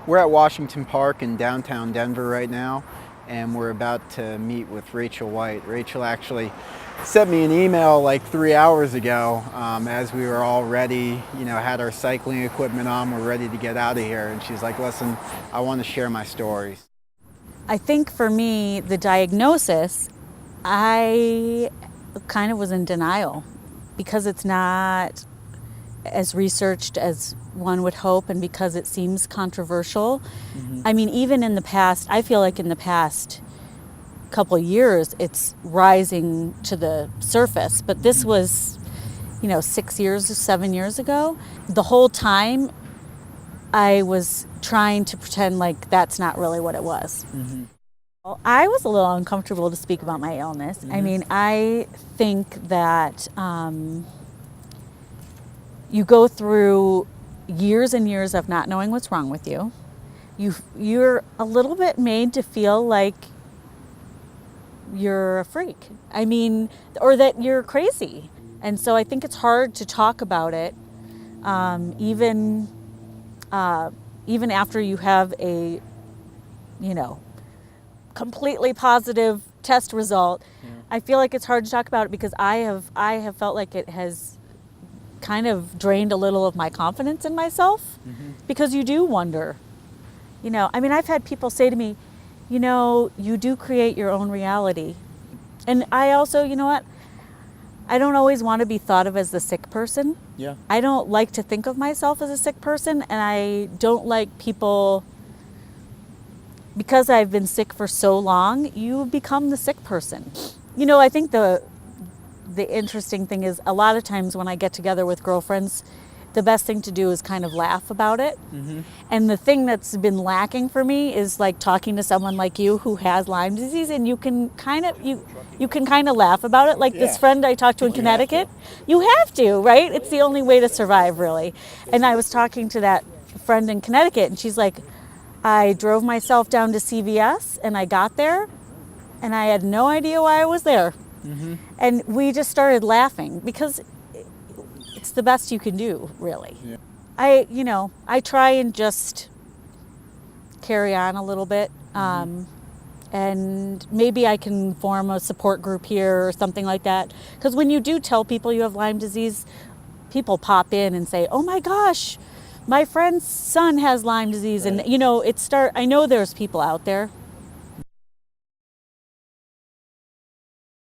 We're at Washington Park in downtown Denver right now, and we're about to meet with Rachel White. Rachel actually sent me an email like 3 hours ago as we were all ready, had our cycling equipment on, we're ready to get out of here. And she's like, listen, I want to share my stories. I think for me, the diagnosis, I kind of was in denial because it's not as researched as one would hope and because it seems controversial. I mean, even in the past, I feel like in the past couple years, it's rising to the surface. But this was, 6 years or 7 years ago. The whole time, I was trying to pretend like that's not really what it was. Well, I was a little uncomfortable to speak about my illness. I mean, I think that you go through years and years of not knowing what's wrong with you. You're a little bit made to feel like you're a freak. I mean, or that you're crazy. And so I think it's hard to talk about it, even after you have a, completely positive test result. I feel like it's hard to talk about it because I have felt like it has kind of drained a little of my confidence in myself, because you do wonder. I mean, I've had people say to me, you do create your own reality. And I also, what? I don't always want to be thought of as the sick person. Yeah. I don't like to think of myself as a sick person, and I don't like people, because I've been sick for so long, you become the sick person. I think the interesting thing is a lot of times when I get together with girlfriends, the best thing to do is kind of laugh about it. And the thing that's been lacking for me is like talking to someone like you who has Lyme disease, and you can kind of laugh about it. Like this friend I talked to in Connecticut, you have to, right? It's the only way to survive, really. And I was talking to that friend in Connecticut, and she's like, I drove myself down to CVS, and I got there, and I had no idea why I was there. And we just started laughing because it's the best you can do, really. Yeah. I try and just carry on a little bit. And maybe I can form a support group here or something like that. Because when you do tell people you have Lyme disease, people pop in and say, oh my gosh, my friend's son has Lyme disease. Right. And I know there's people out there